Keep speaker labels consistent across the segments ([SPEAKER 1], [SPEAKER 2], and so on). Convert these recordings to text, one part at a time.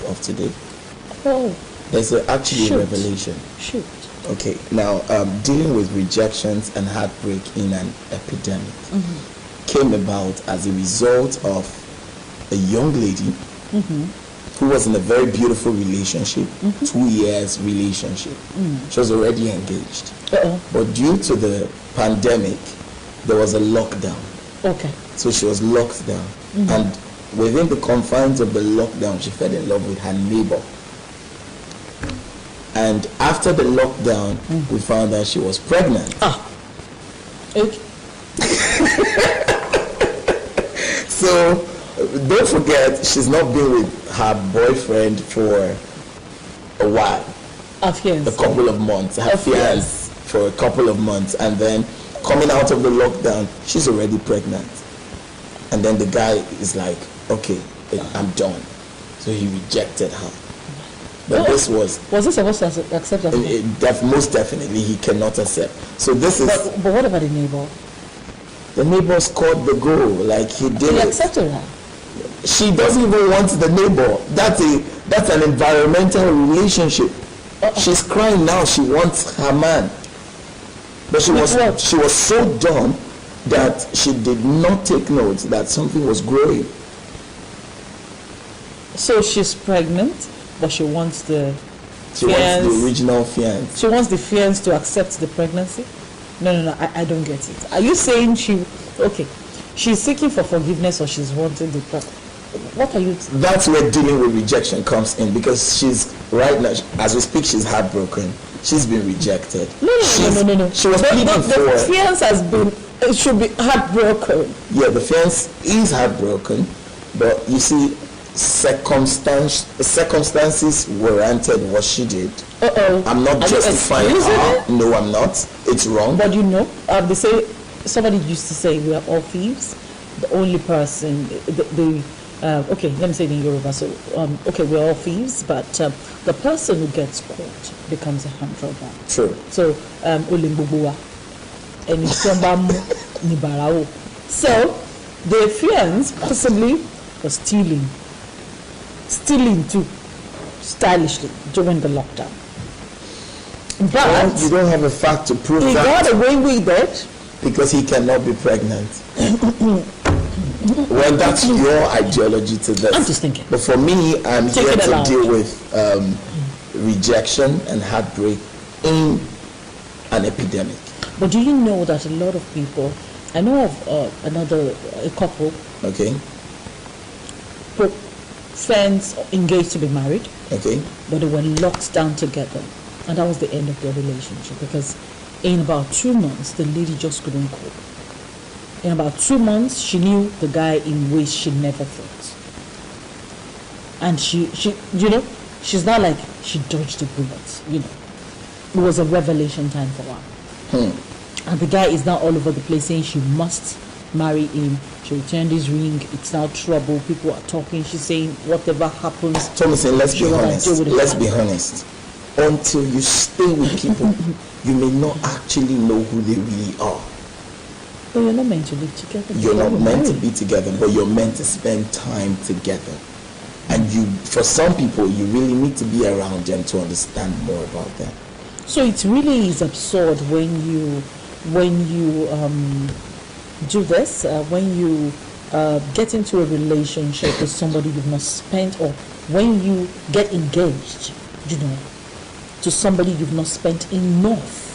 [SPEAKER 1] of today.
[SPEAKER 2] Oh.
[SPEAKER 1] There's actually a revelation.
[SPEAKER 2] Shoot.
[SPEAKER 1] Okay, now dealing with rejections and heartbreak in an epidemic came about as a result of a young lady who was in a very beautiful relationship, 2 years relationship. She was already engaged. But due to the pandemic, there was a lockdown.
[SPEAKER 2] Okay.
[SPEAKER 1] So she was locked down. And within the confines of the lockdown, she fell in love with her neighbor. And after the lockdown, we found out she was pregnant.
[SPEAKER 2] Okay.
[SPEAKER 1] So don't forget, she's not been with her boyfriend for a while. A couple of months. Her fiance for a couple of months. And then coming out of the lockdown, she's already pregnant. And then the guy is like, okay, I'm done. So he rejected her. But this was
[SPEAKER 2] he supposed to accept that?
[SPEAKER 1] Most definitely he cannot accept. So this is.
[SPEAKER 2] But what about the neighbor?
[SPEAKER 1] The neighbor scored the goal. Like he did.
[SPEAKER 2] He accepted her.
[SPEAKER 1] She doesn't even want the neighbor. That's an environmental relationship. She's crying now. She wants her man. But she was so dumb that she did not take note that something was growing.
[SPEAKER 2] So she's pregnant, but she wants the
[SPEAKER 1] original fiance.
[SPEAKER 2] She wants the fiance to accept the pregnancy? No, I don't get it. Are you saying she's seeking for forgiveness or she's wanting the pregnancy? What are you...
[SPEAKER 1] That's where dealing with rejection comes in, because she's, right now, as we speak, she's heartbroken. She's been rejected.
[SPEAKER 2] No.
[SPEAKER 1] She was pleading for...
[SPEAKER 2] The fiance has been... It should be heartbroken.
[SPEAKER 1] Yeah, the fiance is heartbroken, but you see, circumstances warranted what she did. I'm not justifying her. No, I'm not. It's wrong.
[SPEAKER 2] But they say, somebody used to say we are all thieves. The only person, okay, let me say it in Yoruba. So, okay, we're all thieves, but the person who gets caught becomes a hand robber.
[SPEAKER 1] True.
[SPEAKER 2] So, so the fiance possibly was stealing too stylishly during the lockdown. But
[SPEAKER 1] you don't have a fact to prove
[SPEAKER 2] he
[SPEAKER 1] that.
[SPEAKER 2] He got away with it
[SPEAKER 1] because he cannot be pregnant. Well, that's your ideology to this.
[SPEAKER 2] I'm just thinking.
[SPEAKER 1] But for me, I'm here to deal with rejection and heartbreak in an epidemic.
[SPEAKER 2] But do you know that a lot of people, I know of a couple,
[SPEAKER 1] okay,
[SPEAKER 2] friends engaged to be married,
[SPEAKER 1] okay,
[SPEAKER 2] but they were locked down together, and that was the end of their relationship, because in about 2 months the lady just couldn't cope. In about 2 months she knew the guy in ways she never thought, and she she's not like she dodged the bullet. It was a revelation time for her. And the guy is now all over the place saying she must marry him. She returned his ring. It's now trouble. People are talking. She's saying whatever happens.
[SPEAKER 1] Thomason, let's be honest. Until you stay with people, you may not actually know who they really are.
[SPEAKER 2] But you're not meant to live together.
[SPEAKER 1] You're not meant to be together, but you're meant to spend time together. And for some people, you really need to be around them to understand more about them.
[SPEAKER 2] So it really is absurd when you do this, when you get into a relationship with somebody you've not spent, or when you get engaged, to somebody you've not spent enough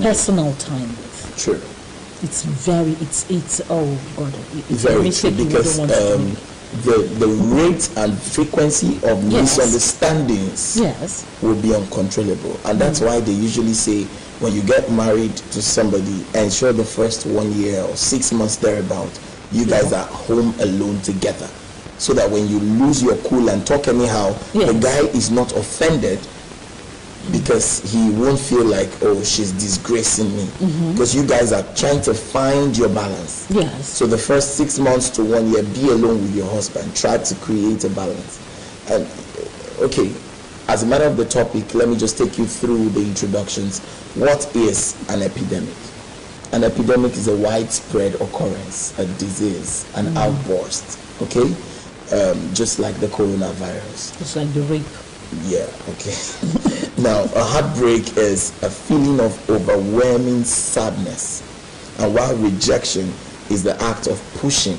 [SPEAKER 2] personal time with.
[SPEAKER 1] True.
[SPEAKER 2] It's oh God, it's
[SPEAKER 1] very true, because the rate and frequency of misunderstandings will be uncontrollable, and that's why they usually say, when you get married to somebody, ensure the first 1 year or 6 months thereabout, you guys are home alone together, so that when you lose your cool and talk anyhow, the guy is not offended, because he won't feel like, oh, she's disgracing me, because you guys are trying to find your balance. So the first 6 months to 1 year, be alone with your husband, try to create a balance. And okay, as a matter of the topic, let me just take you through the introductions. What is an epidemic? An epidemic is a widespread occurrence, a disease, an outburst, okay? just like the coronavirus.
[SPEAKER 2] Just like the rape.
[SPEAKER 1] Yeah, okay. Now, a heartbreak is a feeling of overwhelming sadness, and while rejection is the act of pushing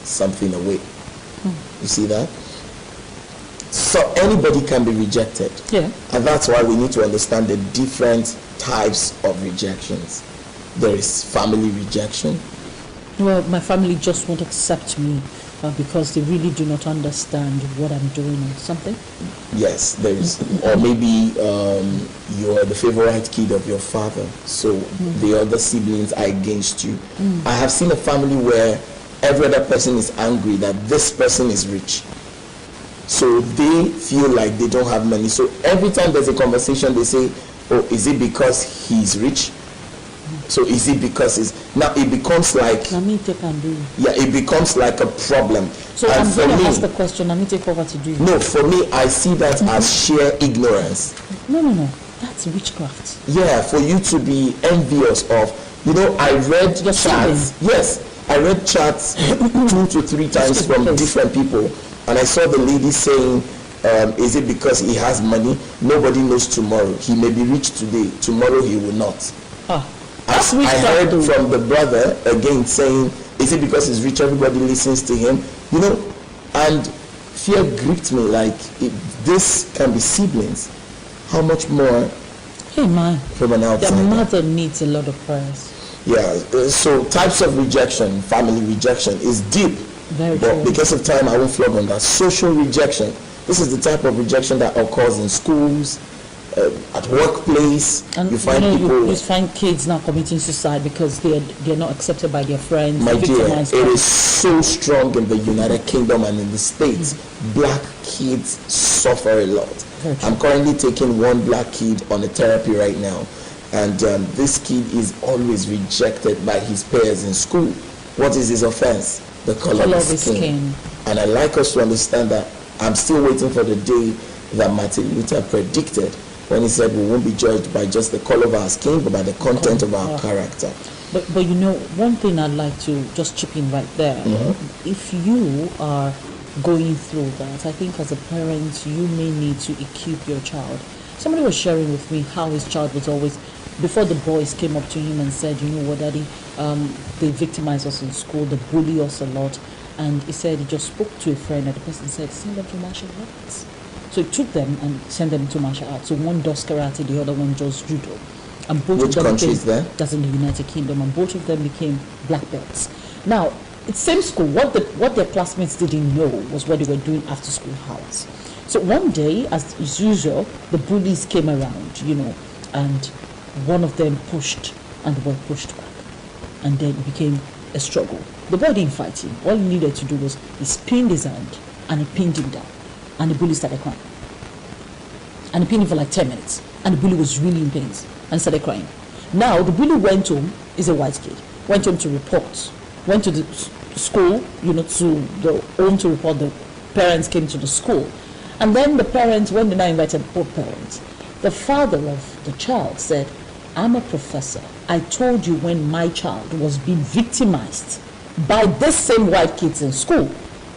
[SPEAKER 1] something away. You see that? So anybody can be rejected.
[SPEAKER 2] Yeah.
[SPEAKER 1] And that's why we need to understand the different types of rejections. There is family rejection.
[SPEAKER 2] Well, my family just won't accept me because they really do not understand what I'm doing or something.
[SPEAKER 1] Yes, there is. Or maybe you're the favorite kid of your father, so the other siblings are against you. I have seen a family where every other person is angry that this person is rich. So they feel like they don't have money. So every time there's a conversation, they say, oh, is it because he's rich? So is it because now it becomes like, it becomes like a problem.
[SPEAKER 2] So and I'm going to ask the question, what to do?
[SPEAKER 1] No, for me, I see that as sheer ignorance.
[SPEAKER 2] No, that's witchcraft.
[SPEAKER 1] Yeah, for you to be envious of, I read chats. Yes, I read chats 2 to 3 times from different people, and I saw the lady saying, is it because he has money? Nobody knows tomorrow. He may be rich today, tomorrow he will not. I heard from the brother again saying, is it because he's rich, everybody listens to him? And fear gripped me, like, if this can be siblings, how much more from an outsider?
[SPEAKER 2] Their mother needs a lot of prayers.
[SPEAKER 1] Yeah, so types of rejection, family rejection is deep.
[SPEAKER 2] Very
[SPEAKER 1] but
[SPEAKER 2] true.
[SPEAKER 1] Because of time, I won't flog on that. Social rejection. This is the type of rejection that occurs in schools, at workplace.
[SPEAKER 2] And
[SPEAKER 1] you find people.
[SPEAKER 2] You find kids now committing suicide because they're not accepted by their friends.
[SPEAKER 1] My dear, it is so strong in the United Kingdom and in the States. Black kids suffer a lot. I'm currently taking one black kid on a therapy right now, and this kid is always rejected by his peers in school. What is his offense? The color of his skin. And I like us to understand that I'm still waiting for the day that Martin Luther predicted, when he said we won't be judged by just the color of our skin, but by the content of our character.
[SPEAKER 2] But one thing I'd like to just chip in right there. If you are going through that, I think as a parent, you may need to equip your child. Somebody was sharing with me how his child was always, before the boys came up to him and said, you know what, Daddy, they victimize us in school, they bully us a lot. And he said he just spoke to a friend and the person said, send them to martial arts. So he took them and sent them to martial arts. So one does karate, the other one does judo. And both
[SPEAKER 1] Which
[SPEAKER 2] of them
[SPEAKER 1] country is that?
[SPEAKER 2] That's in the United Kingdom. And both of them became black belts. Now, it's same school. What their classmates didn't know was what they were doing after school hours. So one day, as usual, the bullies came around, and one of them pushed and the boy pushed back. And then it became a struggle. The boy didn't fight him. All he needed to do was he pinned his hand and he pinned him down. And the bully started crying. And he pinned him for like 10 minutes. And the bully was really in pain and started crying. Now, the bully went home, is a white kid, went home to report, went to the school, to the home to report. The parents came to the school. And then the parents, when they now invited both parents, the father of the child said, I'm a professor. I told you when my child was being victimized by this same white kids in school.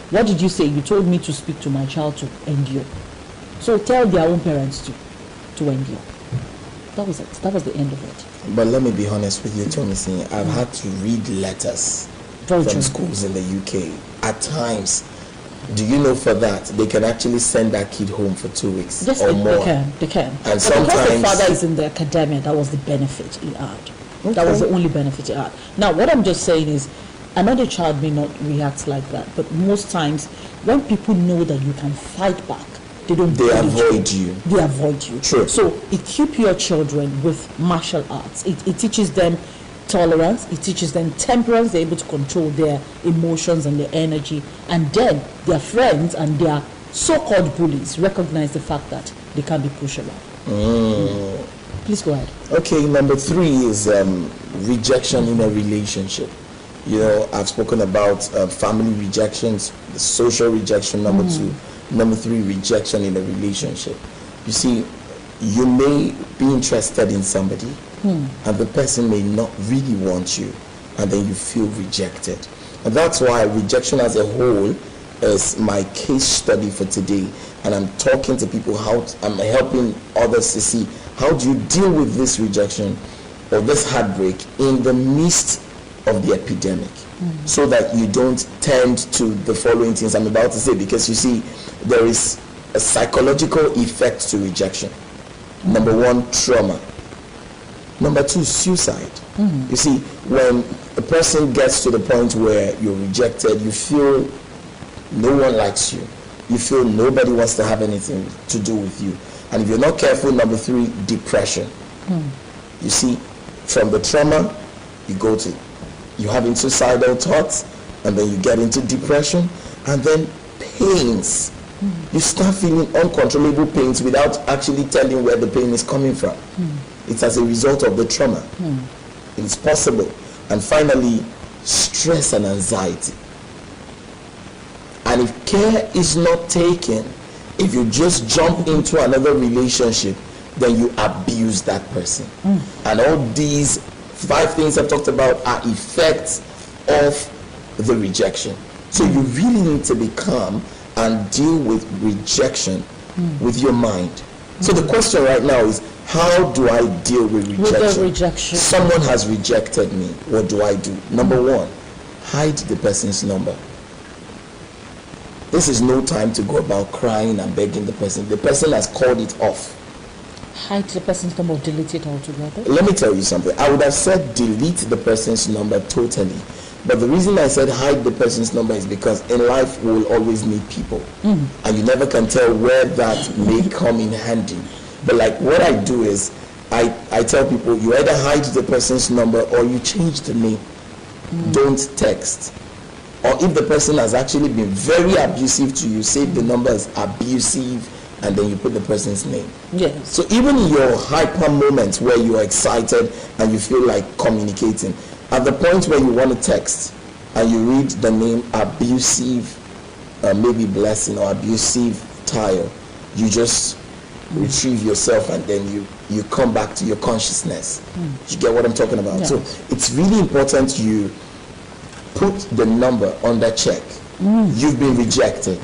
[SPEAKER 2] What did you say? You told me to speak to my child to endure. So tell their own parents to endure. That was it. That was the end of it.
[SPEAKER 1] But let me be honest with you, Thomasin. I've had to read letters from schools in the UK. At times, do you know for that, they can actually send that kid home for 2 weeks or more.
[SPEAKER 2] They can.
[SPEAKER 1] And
[SPEAKER 2] but
[SPEAKER 1] sometimes,
[SPEAKER 2] because the father is in the academia, that was the benefit he had. Okay. That was the only benefit he had. Now, what I'm just saying is, another child may not react like that, but most times, when people know that you can fight back, they avoid you. They avoid you.
[SPEAKER 1] True.
[SPEAKER 2] So equip your children with martial arts. It teaches them tolerance, it teaches them temperance, they're able to control their emotions and their energy, and then their friends and their so-called bullies recognize the fact that they can be pushed around. Please go ahead.
[SPEAKER 1] Okay, number 3 is rejection in a relationship. I've spoken about family rejections, the social rejection, number 2. Number 3, rejection in a relationship. You see, you may be interested in somebody, and the person may not really want you, and then you feel rejected. And that's why rejection as a whole is my case study for today, and I'm talking to people I'm helping others to see how do you deal with this rejection or this heartbreak in the midst of the epidemic, so that you don't tend to the following things I'm about to say, because you see there is a psychological effect to rejection. Number one, trauma. Number two, suicide. You see, when a person gets to the point where you're rejected, you feel no one likes you. You feel nobody wants to have anything to do with you. And if you're not careful, number three, depression. You see, from the trauma, you having suicidal thoughts, and then you get into depression, and then pains. You start feeling uncontrollable pains without actually telling where the pain is coming from. It's as a result of the trauma. It's possible. And finally, stress and anxiety. And if care is not taken, if you just jump into another relationship, then you abuse that person. And all these 5 things I've talked about are effects of the rejection. So you really need to become and deal with rejection with your mind. So the question right now is, how do I deal with rejection?
[SPEAKER 2] With the rejection.
[SPEAKER 1] Someone has rejected me. What do I do? Number one, hide the person's number. This is no time to go about crying and begging the person. The person has called it off.
[SPEAKER 2] Hide the person's number or delete it altogether?
[SPEAKER 1] Let me tell you something. I would have said delete the person's number totally. But the reason I said hide the person's number is because in life we will always need people. And you never can tell where that may come in handy. But like what I do is, I tell people, you either hide the person's number or you change the name. Don't text. Or if the person has actually been very abusive to you, save the number as abusive, and then you put the person's name.
[SPEAKER 2] Yes.
[SPEAKER 1] So even in your hyper moments where you are excited and you feel like communicating, at the point where you want to text and you read the name abusive, maybe blessing or abusive tile, you just retrieve yourself and then you come back to your consciousness. You get what I'm talking about?
[SPEAKER 2] Yes.
[SPEAKER 1] So it's really important you put the number under check. You've been rejected.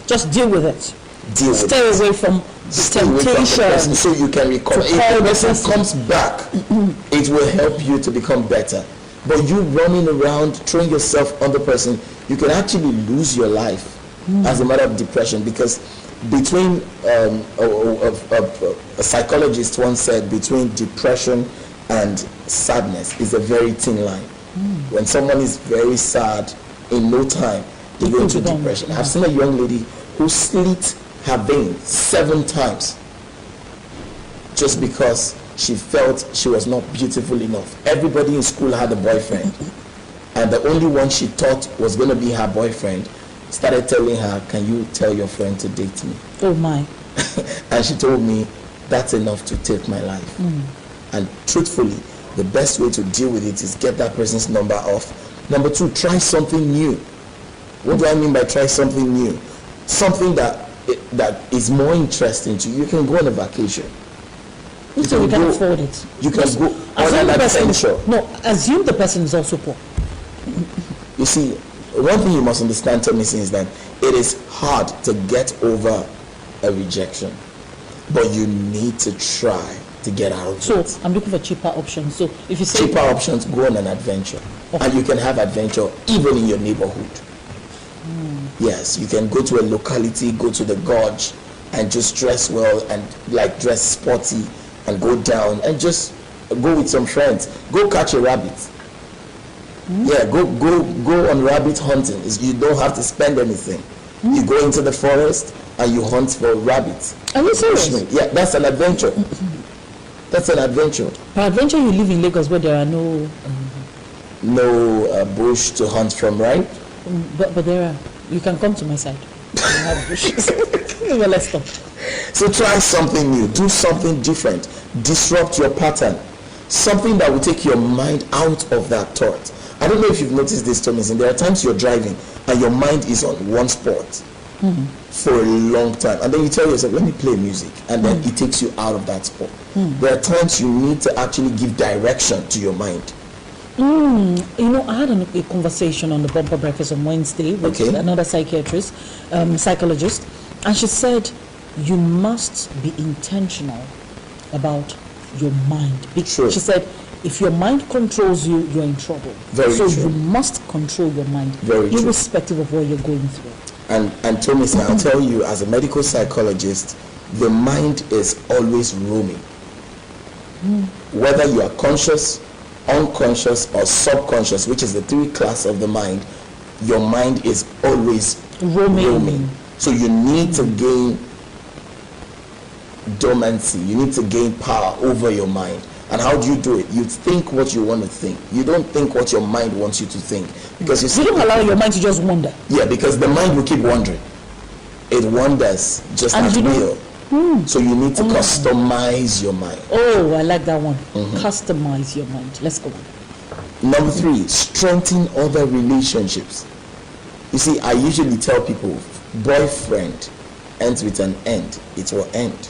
[SPEAKER 2] Just deal with it. Stay away from
[SPEAKER 1] temptation, so you can recover. If the person comes back, it will help you to become better. But you running around, throwing yourself on the person, you can actually lose your life as a matter of depression, because between a psychologist once said between depression and sadness is a very thin line. When someone is very sad, in no time they go into depression. I've seen a young lady who slit her vein 7 times just because she felt she was not beautiful enough. Everybody in school had a boyfriend, and the only one she thought was going to be her boyfriend started telling her, can you tell your friend to date me?
[SPEAKER 2] Oh my.
[SPEAKER 1] And she told me, that's enough to take my life. And truthfully, the best way to deal with it is get that person's number off. Number 2, try something new. What do I mean by try something new? Something that is more interesting to you. You can go on a vacation.
[SPEAKER 2] So you can afford it.
[SPEAKER 1] You can go on an adventure.
[SPEAKER 2] No, assume the person is also poor.
[SPEAKER 1] You see, one thing you must understand, Thomason, is that it is hard to get over a rejection, but you need to try to get out of it.
[SPEAKER 2] So I'm looking for cheaper options. So if you say
[SPEAKER 1] cheaper options, go on an adventure. And you can have adventure even in your neighborhood. Yes, you can go to a locality, go to the gorge, and just dress well and like dress sporty and go down and just go with some friends. Go catch a rabbit. Yeah, go on rabbit hunting. You don't have to spend anything. You go into the forest and you hunt for rabbits.
[SPEAKER 2] Are you serious?
[SPEAKER 1] Yeah, that's an adventure. That's an adventure.
[SPEAKER 2] For adventure, you live in Lagos where there are no
[SPEAKER 1] bush to hunt from, right?
[SPEAKER 2] But there are. You can come to my side. You have bushes. Well, let's stop.
[SPEAKER 1] So try something new. Do something different. Disrupt your pattern. Something that will take your mind out of that thought. I don't know if you've noticed this, Thomas, and there are times you're driving and your mind is on one spot for a long time. And then you tell yourself, let me play music. And then it takes you out of that spot. There are times you need to actually give direction to your mind.
[SPEAKER 2] You know, I had a conversation on the Bumper Breakfast on Wednesday with another psychiatrist, psychologist, and she said you must be intentional about your mind.
[SPEAKER 1] True.
[SPEAKER 2] She said if your mind controls you, you're in trouble.
[SPEAKER 1] Very
[SPEAKER 2] so
[SPEAKER 1] true.
[SPEAKER 2] you must control your mind, irrespective of what you're going through.
[SPEAKER 1] And Thomas, I'll tell you, as a medical psychologist, the mind is always roaming. Whether you are conscious, unconscious, or subconscious, which is the three class of the mind, your mind is always roaming. So you need to gain dormancy. You need to gain power over your mind. And how do you do it? You think what you want to think. You don't think what your mind wants you to think, because you
[SPEAKER 2] don't allow your mind to just wander.
[SPEAKER 1] Yeah, because the mind will keep wandering. It wanders just at will. So you need to customize your mind.
[SPEAKER 2] Oh, I like that one. Customize your mind. Let's go on.
[SPEAKER 1] Number 3, strengthen other relationships. You see, I usually tell people, boyfriend ends with an end, it will end.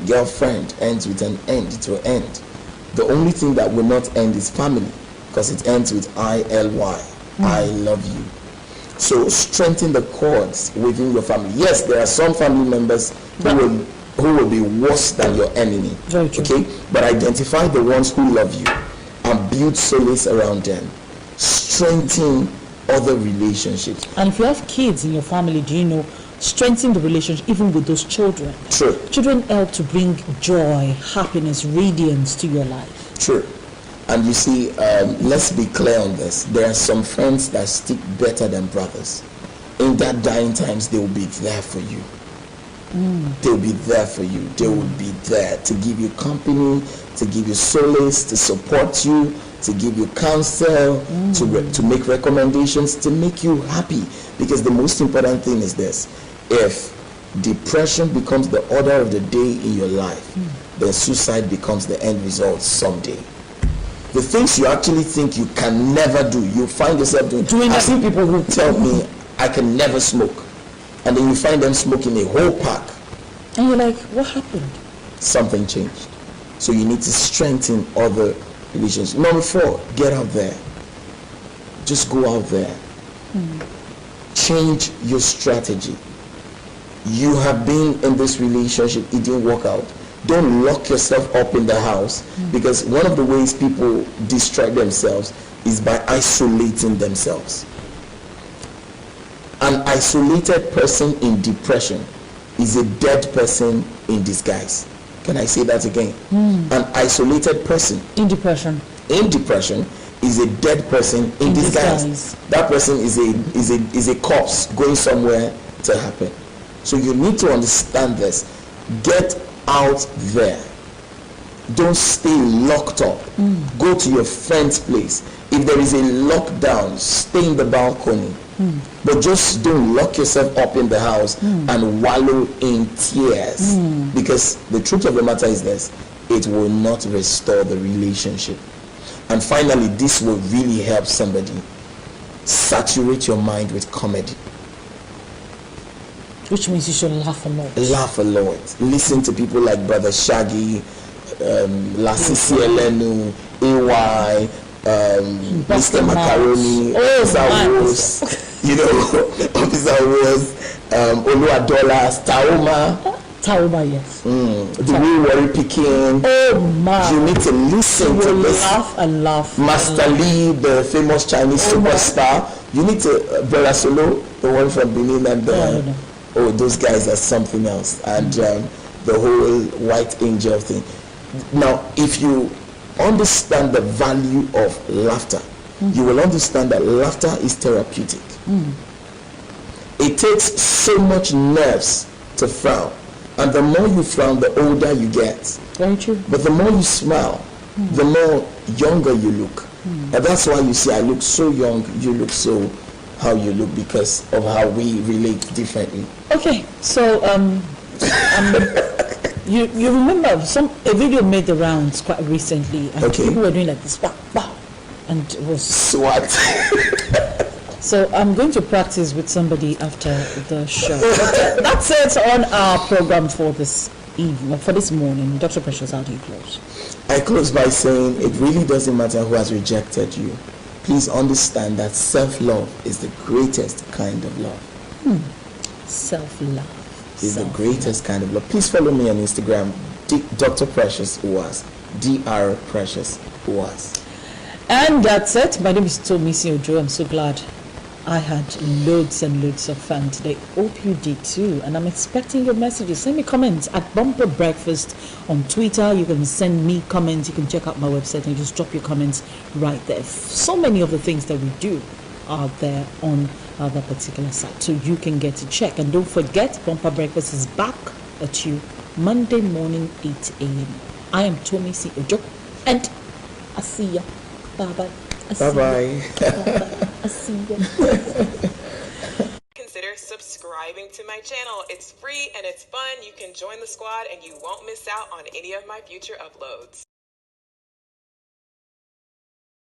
[SPEAKER 1] Girlfriend ends with an end, it will end. The only thing that will not end is family, because it ends with ILY. I love you. So strengthen the cords within your family. Yes, there are some family members who will be worse than your enemy.
[SPEAKER 2] Very true.
[SPEAKER 1] Okay, but identify the ones who love you and build solace around them. Strengthen other relationships.
[SPEAKER 2] And if you have kids in your family, do you know, strengthen the relationship even with those children.
[SPEAKER 1] True.
[SPEAKER 2] Children help to bring joy, happiness, radiance to your life.
[SPEAKER 1] True. And you see, let's be clear on this. There are some friends that stick better than brothers. In that dying times, they will be there for you. They will be there for you. They will be there to give you company, to give you solace, to support you, to give you counsel, to make recommendations, to make you happy. Because the most important thing is this: if depression becomes the order of the day in your life, then suicide becomes the end result someday. The things you actually think you can never do, you find yourself doing. I've seen people who tell me, I can never smoke. And then you find them smoking a whole pack.
[SPEAKER 2] And you're like, what happened?
[SPEAKER 1] Something changed. So you need to strengthen other relationships. Number 4, get out there. Just go out there. Change your strategy. You have been in this relationship, it didn't work out. Don't lock yourself up in the house, because one of the ways people destroy themselves is by isolating themselves. An isolated person in depression is a dead person in disguise. Can I say that again? An isolated person
[SPEAKER 2] in depression
[SPEAKER 1] is a dead person in disguise. That person is a corpse going somewhere to happen. So you need to understand this. Get out there. Don't stay locked up. Go to your friend's place. If there is a lockdown, stay in the balcony. But just don't lock yourself up in the house and wallow in tears. Because the truth of the matter is this: it will not restore the relationship. And finally, this will really help somebody. Saturate your mind with comedy.
[SPEAKER 2] Which means you should laugh a lot.
[SPEAKER 1] Laugh a lot. Listen to people like Brother Shaggy, Lasisi Elenu, AY, Mr. Macaroni, Officer Wars, Officer Wars, Oluwadola,
[SPEAKER 2] Taoma, yes.
[SPEAKER 1] The Real Worry Picking.
[SPEAKER 2] Oh my!
[SPEAKER 1] You need to listen to this.
[SPEAKER 2] Laugh and laugh.
[SPEAKER 1] Master Lee, the famous Chinese superstar. You need to Brother Solo, the one from Benin, and those guys are something else. And the whole White Angel thing. Now, if you understand the value of laughter, you will understand that laughter is therapeutic. It takes so much nerves to frown, and the more you frown, the older you get.
[SPEAKER 2] Very true.
[SPEAKER 1] But the more you smile, the more younger you look. And that's why you see I look so young, you look so how you look, because of how we relate differently.
[SPEAKER 2] Okay, so you remember a video made the rounds quite recently, and people were doing like this, and it was
[SPEAKER 1] SWAT.
[SPEAKER 2] So I'm going to practice with somebody after the show. That's it on our program for this for this morning, Dr. Precious, how do you close?
[SPEAKER 1] I close by saying it really doesn't matter who has rejected you. Please understand that self-love is the greatest kind of love.
[SPEAKER 2] Self-love
[SPEAKER 1] is the greatest kind of love. Please follow me on Instagram, Dr. Precious Uwas, Dr. Precious Uwas.
[SPEAKER 2] And that's it. My name is Tomisi Ojo. I'm so glad I had loads and loads of fun today. Hope you did too. And I'm expecting your messages. Send me comments at Bumper Breakfast on Twitter. You can send me comments. You can check out my website and just drop your comments right there. So many of the things that we do are there on that particular site, so you can get to check. And don't forget, Bumper Breakfast is back at you Monday morning 8 a.m. I am Tomisi Ojo, and I see ya. Bye-bye.
[SPEAKER 1] Bye-bye.
[SPEAKER 2] I see ya.
[SPEAKER 3] Consider subscribing to my channel. It's free and it's fun. You can join the squad and you won't miss out on any of my future uploads.